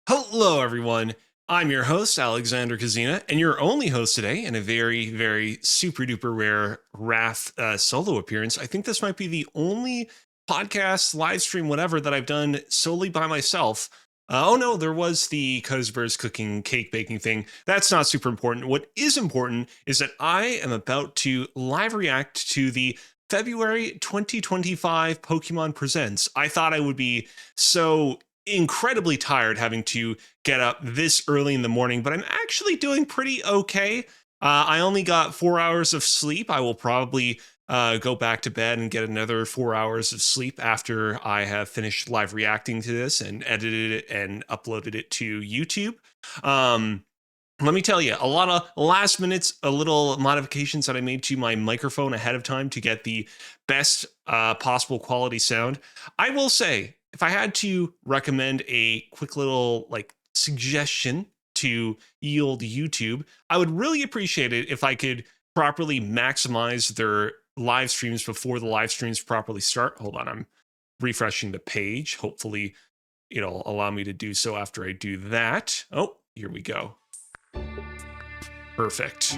Hello, everyone. I'm your host, Alexander Kazina, and your only host today in a very, very super duper rare RAF solo appearance. I think this might be the only podcast, live stream, whatever that I've done solely by myself. Oh no, there was the Kozi cooking, cake baking thing. That's not super important. What is important is that I am about to live react to the February 2025 Pokemon Presents. I thought I would be so incredibly tired having to get up this early in the morning, but I'm actually doing pretty okay. I only got 4 hours of sleep. I will probably go back to bed and get another 4 hours of sleep after I have finished live reacting to this and edited it and uploaded it to YouTube. Let me tell you, a lot of last minutes, little modifications that I made to my microphone ahead of time to get the best possible quality sound. I will say, if I had to recommend a quick little suggestion to yield YouTube, I would really appreciate it if I could properly maximize their live streams before the live streams properly start. Hold on, I'm refreshing the page. Hopefully it'll allow me to do so after I do that. Oh, here we go. Perfect.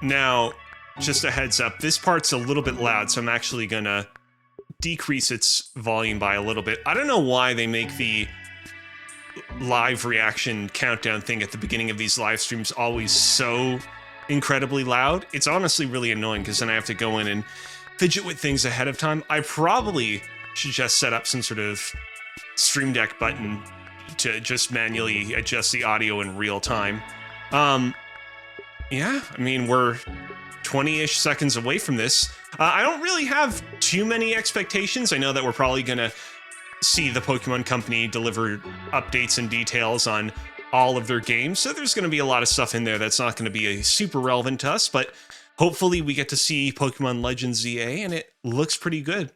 Now, just a heads up, this part's a little bit loud, so I'm actually gonna decrease its volume by a little bit. I don't know why they make the live reaction countdown thing at the beginning of these live streams always so incredibly loud. It's honestly really annoying because then I have to go in and fidget with things ahead of time. I probably should just set up some sort of Stream Deck button to just manually adjust the audio in real time. Yeah, I mean, we're 20-ish seconds away from this. I don't really have too many expectations. I know that we're probably gonna see the Pokemon Company deliver updates and details on all of their games, so there's gonna be a lot of stuff in there that's not gonna be super relevant to us, but hopefully we get to see Pokemon Legends ZA, and it looks pretty good.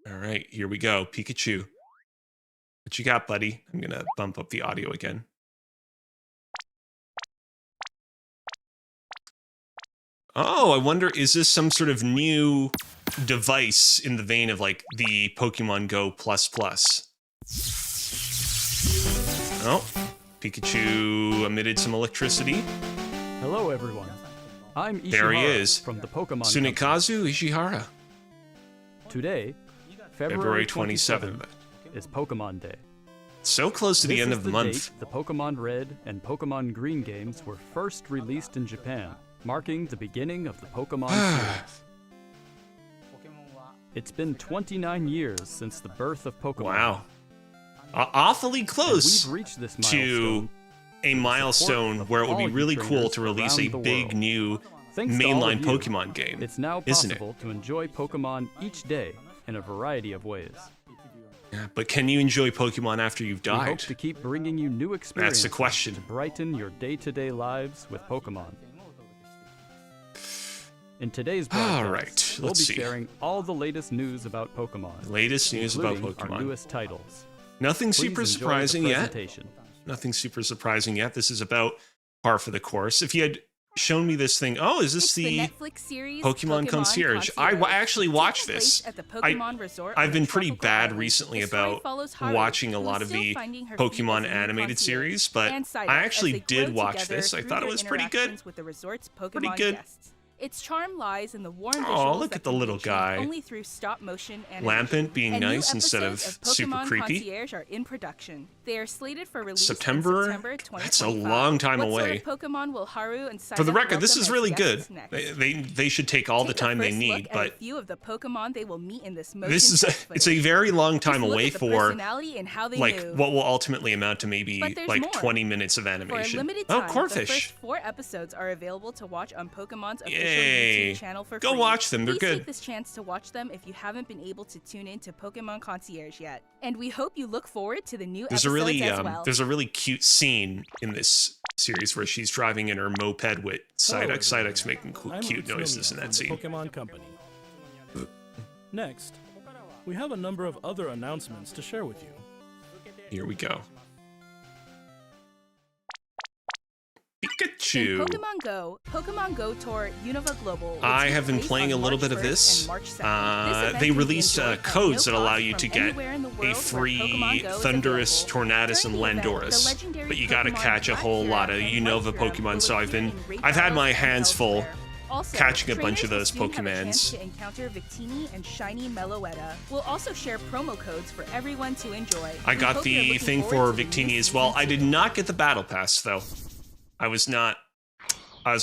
All right, here we go. Pikachu. What you got, buddy? I'm gonna bump up the audio again. Oh, I wonder, is this some sort of new device in the vein of like the Pokemon Go++? Oh, Pikachu emitted some electricity. Hello, everyone. I'm Ishihara there he is. From the Pokemon Tsunekazu Ishihara. Today, February 27th is Pokemon Day. So close to the end of the month. The Pokemon Red and Pokemon Green games were first released in Japan, marking the beginning of the Pokemon series. It's been 29 years since the birth of Pokemon. Wow. Awfully close we've reached this to a milestone where it would be really cool to release a big new mainline Pokemon game. It's now possible to enjoy Pokemon each day in a variety of ways. Yeah, but can you enjoy Pokemon after you've died? We hope to keep bringing you new experiences. That's the question. To brighten your day-to-day lives with Pokemon. In today's broadcast, we'll be sharing all the latest news about Pokemon. Latest news about Pokemon. Our newest titles. Nothing super surprising yet. Nothing super surprising yet. This is about par for the course. If you had shown me this thing, oh, is this the Netflix series Pokemon Concierge? I actually watched this. I've been pretty bad recently about watching a lot of the Pokemon animated series, but I actually did watch this. I thought it was pretty good. Pretty good. Its charm lies in the warm visuals. Oh, look at the little guy. Only through stop motion animation. Lampent being nice instead of super creepy. Concierge are in production. They are slated for release September? in September 2025. That's a long time away. Sort of Pokemon will Haru and For the record, this is really good. They should take all the time they need, but a few of the Pokemon they will meet in this it's a very long time away for like what will ultimately amount to maybe like 20 minutes of animation. For a limited time, Corphish. The first 4 episodes are available to watch on Pokemon's official YouTube channel for free. Go watch them, they're Please good. Take this chance to watch them if you haven't been able to tune in to Pokemon Concierge yet. And we hope you look forward to the new episodes as well. There's a really cute scene in this series where she's driving in her moped with Psyduck. Psyduck's making cute noises in that scene. Pokemon Company. Next, we have a number of other announcements to share with you. Here we go. In Pikachu. Pokemon Go, Pokemon Go Tour Unova Global. will I take have been place playing a on little March bit of 1st this. and March 2nd. This event They can be released enjoyed at codes no that allow cost you from to get anywhere in the a world where free Pokemon Go is Thundurus, available. Tornadus, and During the event, the Landorus. legendary But you gotta Pokemon catch a whole lot of Glacier and Unova Luxray Pokemon, will so appear in raid I've had my battles and hands full elsewhere. Also, catching a bunch of trainers those will soon have a chance Pokemons. to encounter Victini and Shiny Meloetta. We'll also share promo codes for everyone to enjoy. I We got hope you're the looking thing for forward to the new Victini as well. season I did too. not get the Battle Pass, though. I was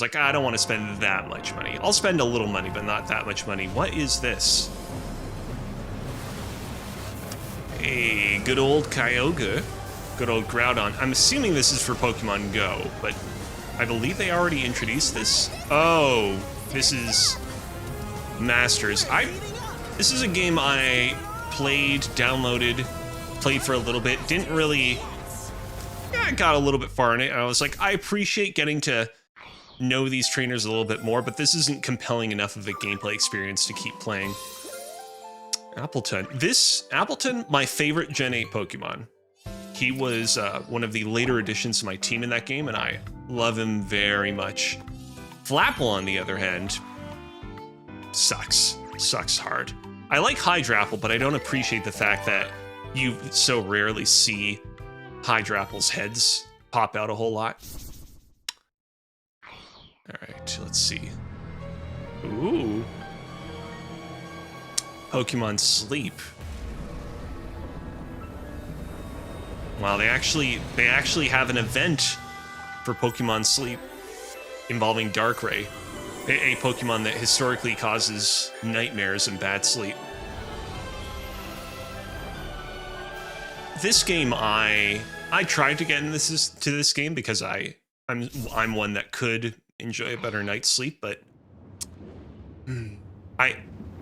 like, I don't want to spend that much money. I'll spend a little money, but not that much money. What is this? A good old Kyogre. Good old Groudon. I'm assuming this is for Pokemon Go, but I believe they already introduced this. Oh, this is Masters. This is a game I played, downloaded, played for a little bit. Didn't really... I got a little bit far in it, and I was like, I appreciate getting to know these trainers a little bit more, but this isn't compelling enough of a gameplay experience to keep playing. Appleton. Appleton, my favorite Gen 8 Pokemon. He was one of the later additions to my team in that game, and I love him very much. Flapple, on the other hand, sucks. Sucks hard. I like Hydrapple, but I don't appreciate the fact that you so rarely see Hydrapple's heads pop out a whole lot. Alright, let's see. Ooh. Pokemon Sleep. Wow, they actually have an event for Pokemon Sleep involving Darkrai, a Pokemon that historically causes nightmares and bad sleep. This game, I tried to get into this game because I'm one that could enjoy a better night's sleep, but I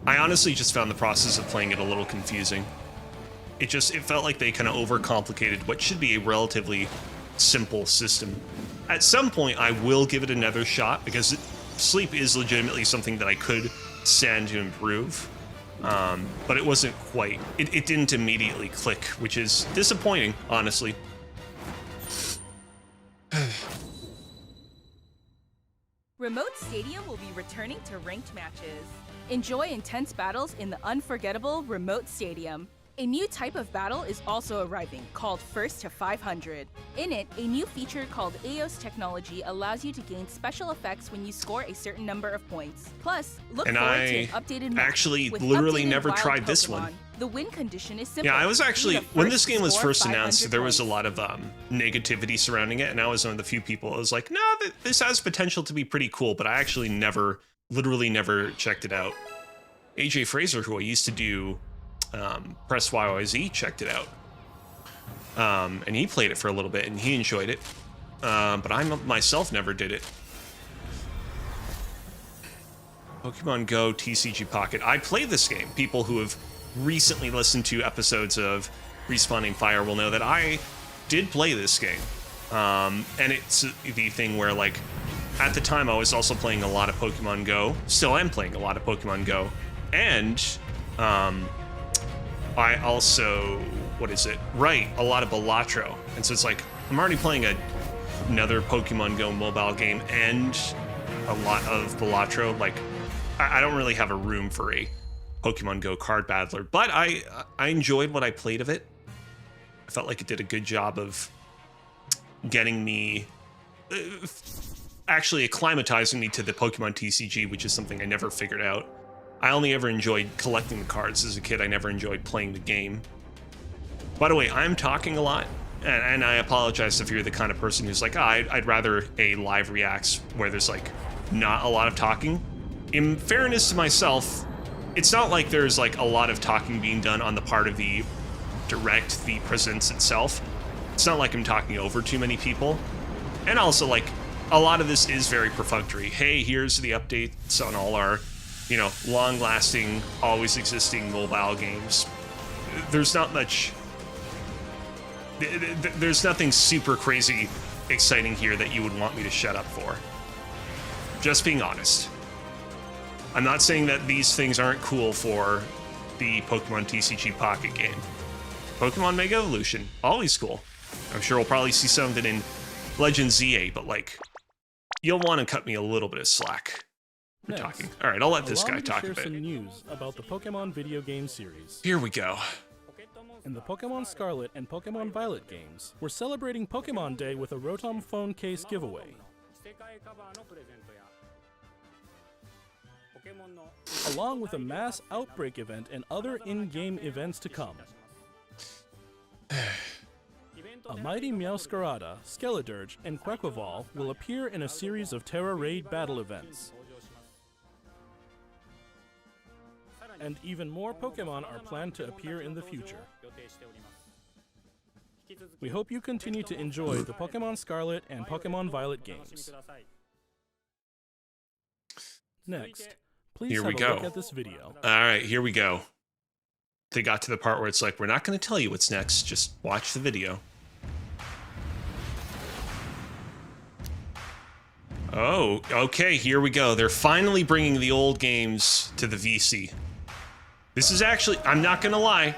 honestly just found the process of playing it a little confusing. It felt like they kind of overcomplicated what should be a relatively simple system. At some point, I will give it another shot because sleep is legitimately something that I could stand to improve. But it wasn't quite. It didn't immediately click, which is disappointing, honestly. Remote Stadium will be returning to ranked matches. Enjoy intense battles in the unforgettable Remote Stadium. A new type of battle is also arriving, called First to 500. In it, a new feature called AOS technology allows you to gain special effects when you score a certain number of points. Plus, look forward to an updated map actually with literally updated never wild tried this Pokemon. one. The win condition is simple. Yeah, I was actually, Be the when first this to game was score first announced, 500 there was a points. lot of negativity surrounding it, and I was one of the few people that was like, no, this has potential to be pretty cool, but I actually literally never checked it out. AJ Fraser, who I used to do Press YYZ, checked it out. And he played it for a little bit, and he enjoyed it. But I myself never did it. Pokemon Go TCG Pocket. I play this game. People who have recently listened to episodes of Respawning Fire will know that I did play this game. And it's the thing where, like, at the time I was also playing a lot of Pokemon Go. Still am playing a lot of Pokemon Go. And I also, write a lot of Balatro. And so it's like, I'm already playing another Pokemon Go mobile game and a lot of Balatro. Like, I don't really have a room for a Pokemon Go card battler, but I enjoyed what I played of it. I felt like it did a good job of getting me, actually acclimatizing me to the Pokemon TCG, which is something I never figured out. I only ever enjoyed collecting the cards as a kid. I never enjoyed playing the game. By the way, I'm talking a lot, and I apologize if you're the kind of person who's like, I'd rather a live reacts where there's like not a lot of talking. In fairness to myself, it's not like there's like a lot of talking being done on the part of the presence itself. It's not like I'm talking over too many people. And also, like, a lot of this is very perfunctory. Hey, here's the updates on all our, long-lasting, always existing mobile games. There's not much... There's nothing super crazy exciting here that you would want me to shut up for. Just being honest. I'm not saying that these things aren't cool for the Pokemon TCG Pocket game, Pokemon Mega Evolution. Always cool. I'm sure we'll probably see something in Legend ZA, but like, you'll want to cut me a little bit of slack. We're talking. All right, I'll let this guy talk a bit. Some news about the Pokemon video game series. Here we go. In the Pokemon Scarlet and Pokemon Violet games, we're celebrating Pokemon Day with a Rotom phone case giveaway. Along with a mass outbreak event and other in-game events to come. A mighty Meowscarada, Skeledirge, and Quaquaval will appear in a series of Terra Raid battle events. And even more Pokemon are planned to appear in the future. We hope you continue to enjoy the Pokemon Scarlet and Pokemon Violet games. Next, please have a look at this video. All right, here we go. They got to the part where it's like, we're not going to tell you what's next, just watch the video. Oh, okay, here we go. They're finally bringing the old games to the VC. This is actually, I'm not gonna lie,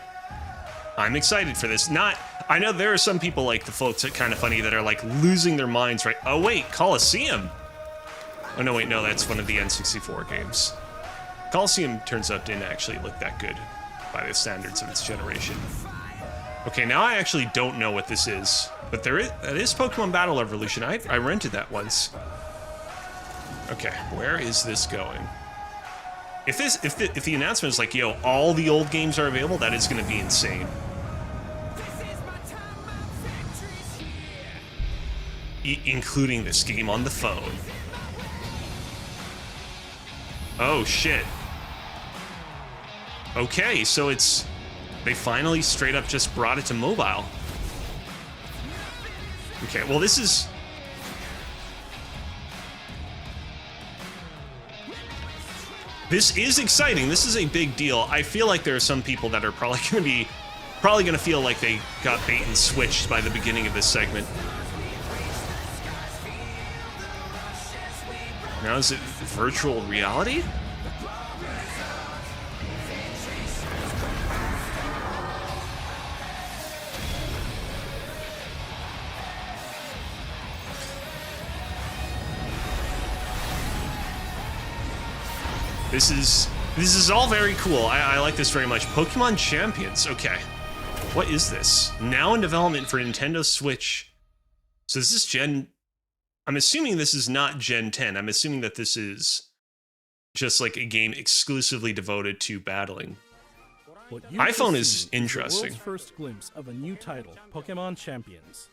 I'm excited for this. I know there are some people like the folks at Kind of Funny that are like losing their minds, right? Oh wait, Coliseum. Oh no, wait, no, that's one of the N64 games. Coliseum turns out didn't actually look that good by the standards of its generation. Okay, now I actually don't know what this is, but that is Pokemon Battle Evolution. I rented that once. Okay, where is this going? If the announcement is like, yo, all the old games are available, that is going to be insane. Including this game on the phone. Oh shit. Okay, so they finally straight up just brought it to mobile. Okay, well this is exciting. This is a big deal. I feel like there are some people that are probably gonna feel like they got bait and switched by the beginning of this segment. Now is it virtual reality? This is all very cool. I like this very much. Pokemon Champions. Okay. What is this? Now in development for Nintendo Switch. So is this Gen... I'm assuming this is not Gen 10. I'm assuming that this is just like a game exclusively devoted to battling. iPhone is interesting. The world's first glimpse of a new title, Pokemon Champions.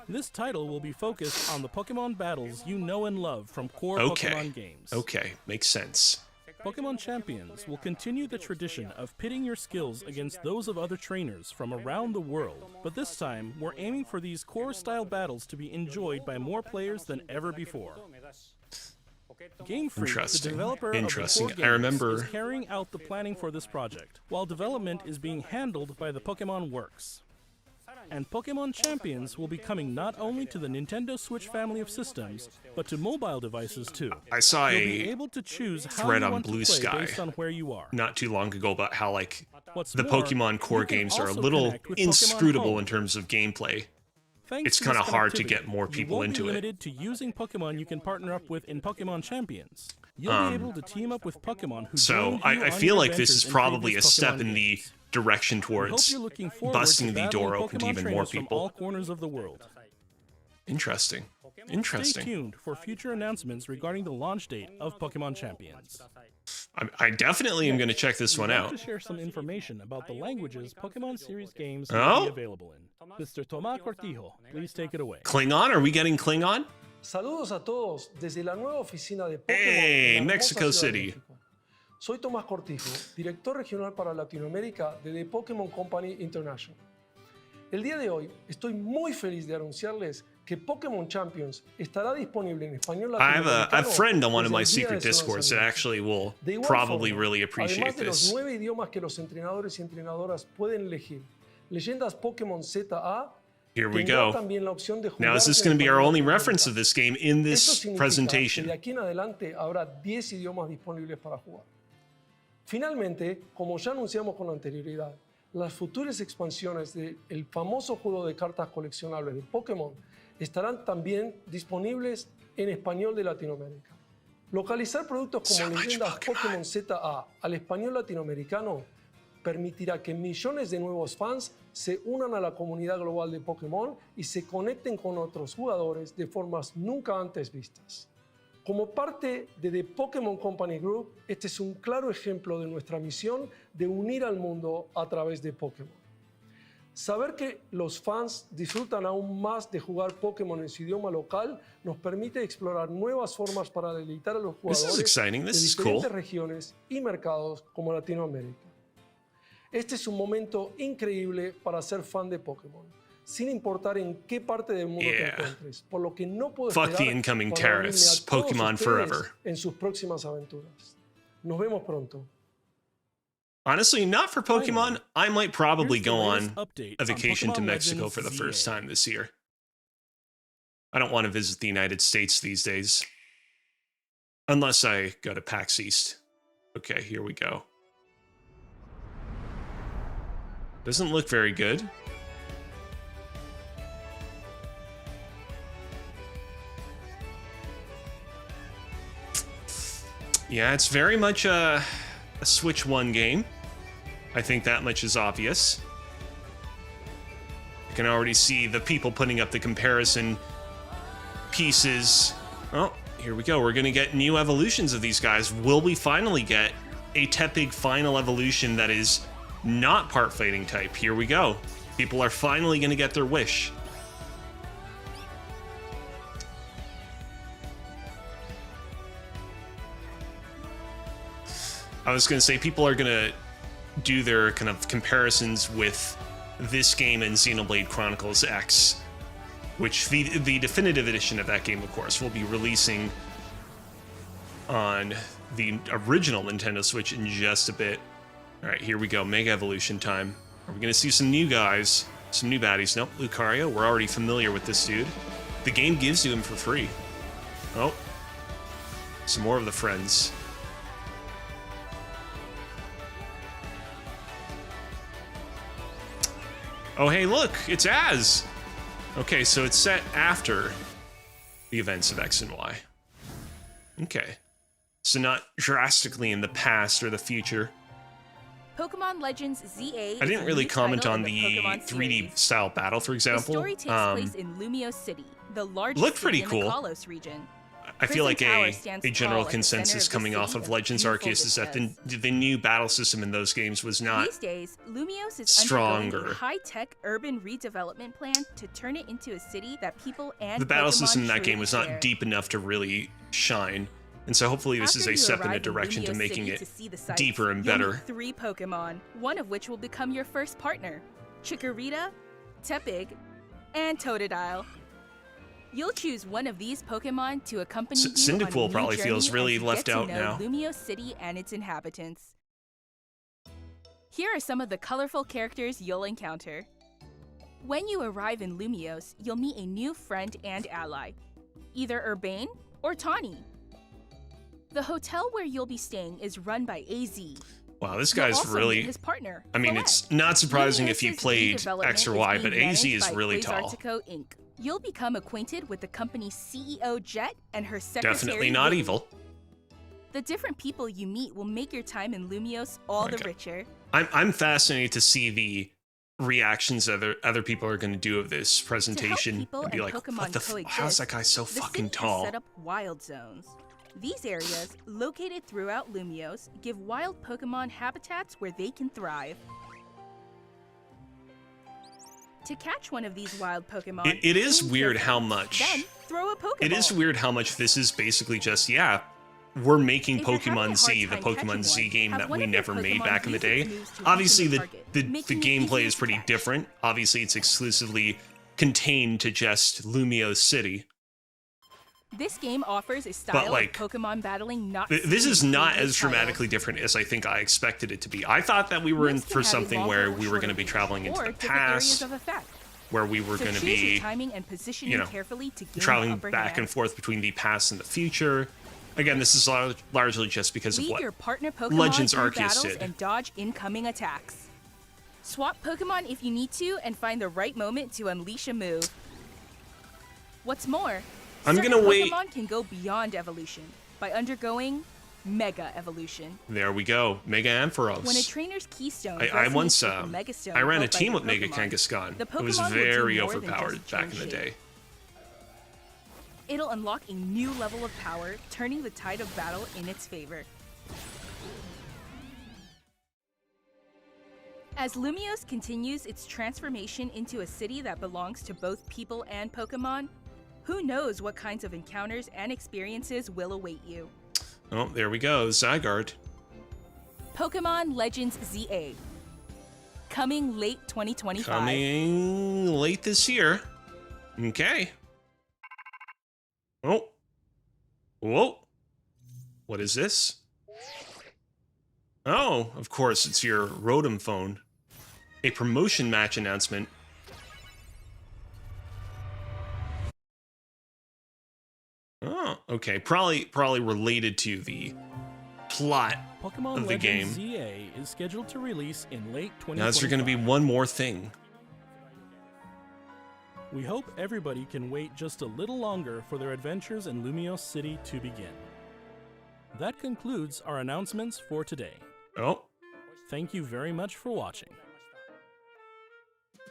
This title will be focused on the Pokemon battles you know and love from core Pokemon games. Okay, makes sense. Pokemon Champions will continue the tradition of pitting your skills against those of other trainers from around the world, but this time we're aiming for these core-style battles to be enjoyed by more players than ever before. Game Freak, the developer of the core games, is carrying out the planning for this project, while development is being handled by the Pokemon Works. And Pokemon Champions will be coming not only to the Nintendo Switch family of systems, but to mobile devices too. I saw You'll be able to choose how thread you on want Blue to play Sky based on where you are. not too long ago about how like What's the more, Pokemon core you can games are a also little connect with Pokemon inscrutable Home. in terms of gameplay. Thanks It's to kind of this hard to connectivity, get more people you won't into be it. limited to using Pokemon you can partner up with in Pokemon Champions. You'll be able to team up with Pokemon who So joined you I on feel your like this is adventures in probably a previous step Pokemon in the games. direction We hope towards you're looking forward busting to the battling door open to Pokemon even more trainers from all people. corners of the world. Interesting. Stay Interesting. tuned for future announcements regarding the launch date of Pokemon Champions. I definitely am going to check this one We'd like out. to share some information about the languages Pokemon series games Oh? will be available in. Mr. Tomás Cortijo, please take it away. Klingon? Are we getting Klingon? Saludos a todos desde la nueva oficina de Pokémon Hey, en la hermosa Mexico Ciudad de City. México. Soy Tomás Cortijo, director regional para Latinoamérica de The Pokémon Company International. El día de hoy estoy muy feliz de anunciarles que Pokémon Champions estará disponible en español I have a latinoamericano friend on one of desde my el día secret de su discords that lanzamiento. actually will De igual probably forma, really appreciate además de los this. 9 idiomas que los entrenadores y entrenadoras pueden elegir, leyendas Pokémon ZA Here we tendrá go. también la opción de Now, is jugarse this en going to be our español only latinoamericano. reference of this game in Esto this significa que presentation? de aquí en adelante habrá 10 idiomas disponibles para jugar. Finalmente, como ya anunciamos con anterioridad, las futuras expansiones del famoso juego de cartas coleccionables de Pokémon estarán también disponibles en español de Latinoamérica. Localizar productos como leyendas Pokémon ZA al español latinoamericano permitirá que millones de nuevos fans se unan a la comunidad global de Pokémon y se conecten con otros jugadores de formas nunca antes vistas. Como parte de The Pokémon Company Group, este es un claro ejemplo de nuestra misión de unir al mundo a través de Pokémon. Saber que los fans disfrutan aún más de jugar Pokémon en su idioma local nos permite explorar nuevas formas para deleitar a los jugadores de diferentes regiones y mercados como Latinoamérica. Este es un momento increíble para ser fan de Pokémon, sin importar en qué parte del mundo te encuentres, por lo que no puedo Fuck the esperar incoming para unirme terrorists. a todos Pokemon ustedes forever. en sus próximas aventuras. Nos vemos pronto. Honestly, not for Pokemon. I might probably Here's the go latest on update a vacation on to Pokemon Mexico Legends for the first ZA. time this year. I don't want to visit the United States these days. Unless I go to PAX East. Okay, here we go. Doesn't look very good. Yeah, it's very much a Switch 1 game. I think that much is obvious. You can already see the people putting up the comparison pieces. Oh, here we go. We're going to get new evolutions of these guys. Will we finally get a Tepig final evolution that is not part fighting type? Here we go. People are finally going to get their wish. I was going to say people are going to do their kind of comparisons with this game and Xenoblade Chronicles X, which the definitive edition of that game, of course, will be releasing on the original Nintendo Switch in just a bit. All right, here we go. Mega Evolution time. Are we going to see some new guys, some new baddies? Nope, Lucario. We're already familiar with this dude. The game gives you him for free. Oh, some more of the friends. Oh, hey, look, it's Az. Okay, so it's set after the events of X and Y. Okay. So not drastically in the past or the future. Pokemon Legends ZA. I didn't really comment on the Pokemon 3D series. style battle, for example. The story takes place in Lumio City, the largest looked pretty city in cool. the Kalos region. I feel like Prison Tower a stands general tall at the consensus center of the coming off city of with Legends beautiful Arceus is that vistas. the new battle system in those games was not These days, Lumios is stronger. undergoing a high-tech urban redevelopment plan to turn it into a city that people and the battle Pokemon system in that truly game was share. not deep enough to really shine. And so hopefully this is After a you step in a arrive in direction to Lumio making City it to see the sights, deeper and you'll better. meet 3 Pokemon, one of which will become your first partner: Chikorita, Tepig, and Totodile. You'll choose one of these Pokemon to accompany you on a Cyndaquil new probably journey feels as really you left get to out know now. Lumio City and its inhabitants. Here are some of the colorful characters you'll encounter. When you arrive in Lumios, you'll meet a new friend and ally, either Urbane or Tawny. The hotel where you'll be staying is run by AZ. Wow, this You'll guy's also really... meet his partner, I mean, Colette. it's not surprising if you Lumios's played redevelopment X or is Y, being but AZ managed is by really Quasar tall. Tico Inc. You'll become acquainted with the company's CEO Jet and her secretary. Definitely not Whitney. evil. The different people you meet will make your time in Lumios all the Okay. richer. I'm fascinated to see the reactions other people are going to do of this presentation people and be and like, Pokemon what the how's that guy so The fucking city tall? has set up wild zones. These areas, located throughout Lumios, give wild Pokemon habitats where they can thrive. To catch one of these wild Pokemon, It is aim weird how carefully. much... Then throw a Pokeball. It is weird how much this is basically just, yeah, we're making If you're having a Pokemon hard Z, the time Pokemon catching Z one, game have that one we of your never made Pokemon back in the use its day. moves to reach Obviously, the the target, making it gameplay easier is to pretty catch. different. Obviously, it's exclusively contained to just Lumio City. This game offers a style like, of Pokemon battling not This seen is in not previous as dramatically titles. different as I think I expected it to be. I thought that we were in Moves can for have a something longer where or we were shorter going to be reach, traveling into or the different areas past, of effect. where we were So going to choose your be timing and positioning you know, carefully to gain the traveling upper back hand. and forth between the past and the future. Again, this is largely just because of Lead what your partner Pokemon Legends through Arceus battles did. and dodge incoming attacks. Swap Pokemon if you need to and find the right moment to unleash a move. What's more, I'm certain gonna wait. Pokemon can go beyond evolution by undergoing Mega Evolution. There we go. Mega Ampharos. When a trainer's keystone I once resonates with the Mega Stone I ran a held by team the with Mega Pokemon, Kangaskhan. the It was Pokemon will do very more than overpowered just back in change the shape. day. It'll unlock a new level of power, turning the tide of battle in its favor. As Lumiose continues its transformation into a city that belongs to both people and Pokemon, who knows what kinds of encounters and experiences will await you. Oh, there we go. Zygarde. Pokemon Legends ZA. Coming late 2025. Coming late this year. Okay. Oh. Whoa. What is this? Oh, of course, it's your Rotom phone. A promotion match announcement. Oh, okay. Probably related to the plot Pokemon of the game. Legends ZA is scheduled to release in late 2025. Now, is there going to be one more thing? We hope everybody can wait just a little longer for their adventures in Lumiose City to begin. That concludes our announcements for today. Oh, Thank you very much for watching.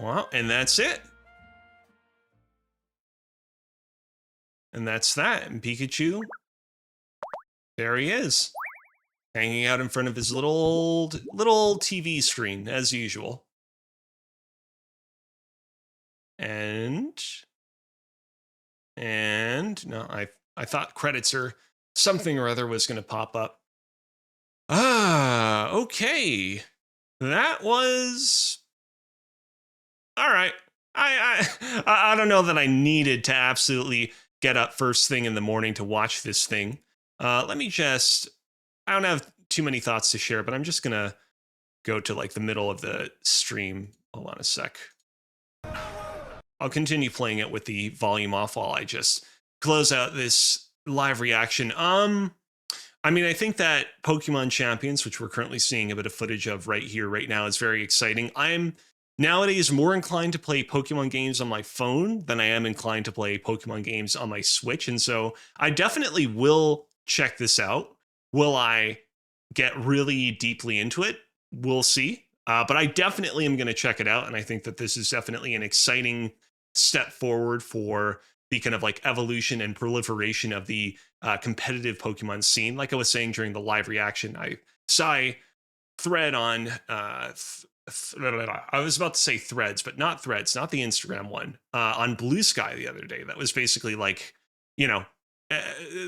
well, and that's it. And that's that. And Pikachu, there he is, hanging out in front of his little TV screen as usual. And no, I thought credits or something or other was going to pop up. Ah, okay. That was all right. I don't know that I needed to absolutely get up first thing in the morning to watch this thing. Let me just, I don't have too many thoughts to share, but I'm just gonna go to like the middle of the stream. Hold on a sec. I'll continue playing it with the volume off while I just close out this live reaction. I mean, I think that Pokemon Champions, which we're currently seeing a bit of footage of right here, right now, is very exciting. I'm nowadays more inclined to play Pokemon games on my phone than I am inclined to play Pokemon games on my Switch. And so I definitely will check this out. Will I get really deeply into it? We'll see. But I definitely am going to check it out. And I think that this is definitely an exciting step forward for the kind of like evolution and proliferation of the competitive Pokemon scene. Like I was saying during the live reaction, I saw a thread on I was about to say Threads, but not Threads, not the Instagram one, on Blue Sky the other day. That was basically like, you know,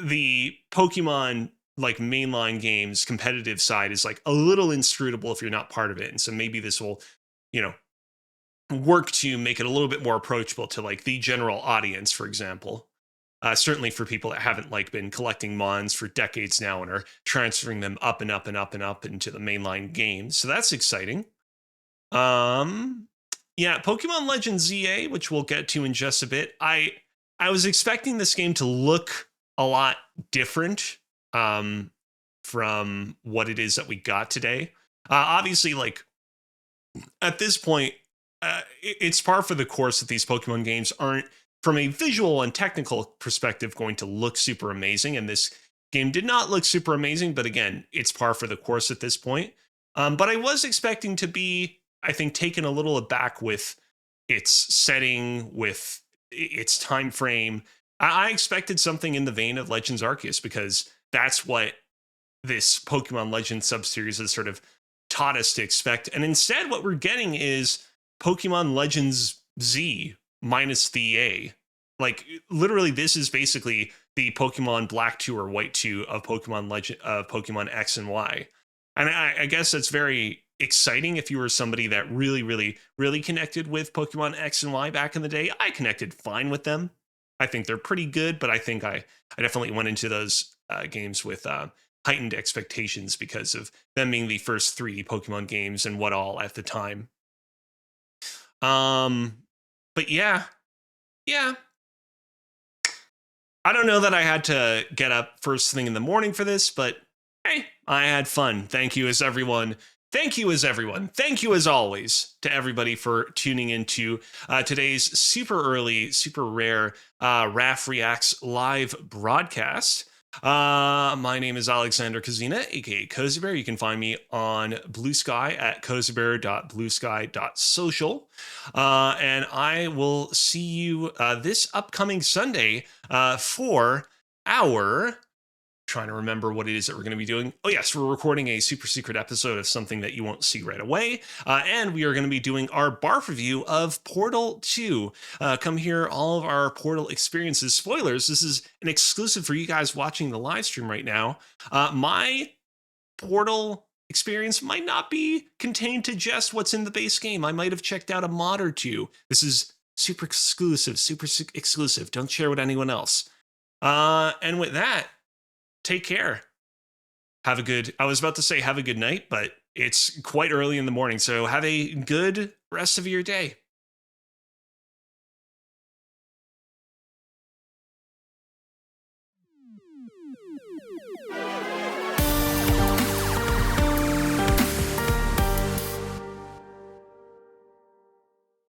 the Pokemon like mainline games competitive side is like a little inscrutable if you're not part of it. And so maybe this will, you know, work to make it a little bit more approachable to like the general audience, for example. Certainly for people that haven't like been collecting Mons for decades now and are transferring them up and up and up and up into the mainline games. So that's exciting. Yeah, Pokemon Legends ZA, which we'll get to in just a bit. I was expecting this game to look a lot different from what it is that we got today. Obviously, like at this point, it's par for the course that these Pokemon games aren't, from a visual and technical perspective, going to look super amazing. And this game did not look super amazing, but again, it's par for the course at this point. But I was expecting to be, I think, taken a little aback with its setting, with its time frame. I expected something in the vein of Legends Arceus because that's what this Pokemon Legends subseries has sort of taught us to expect. And instead, what we're getting is Pokemon Legends Z minus the A. Like literally, this is basically the Pokemon Black 2 or White 2 of Pokemon X and Y. And I guess that's very exciting if you were somebody that really connected with Pokemon X and Y back in the day. I connected fine with them. I think they're pretty good, but I think I definitely went into those games with heightened expectations because of them being the first 3 Pokemon games and what all at the time. But yeah. I don't know that I had to get up first thing in the morning for this, but hey, I had fun. Thank you as everyone. Thank you as everyone. Thank you as always to everybody for tuning into today's super early, super rare RAF Reacts live broadcast. My name is Alexander Kazina, aka Kozi Bear. You can find me on Blue Sky at kozibear.bluesky.social. And I will see you this upcoming Sunday for our trying to remember what it is that we're going to be doing. Oh, yes, we're recording a super secret episode of something that you won't see right away. And we are going to be doing our barf review of Portal 2. Come hear all of our Portal experiences. Spoilers, this is an exclusive for you guys watching the live stream right now. My Portal experience might not be contained to just what's in the base game. I might have checked out a mod or two. This is super exclusive. Don't share with anyone else. And with that, take care. I was about to say have a good night, but it's quite early in the morning. So have a good rest of your day.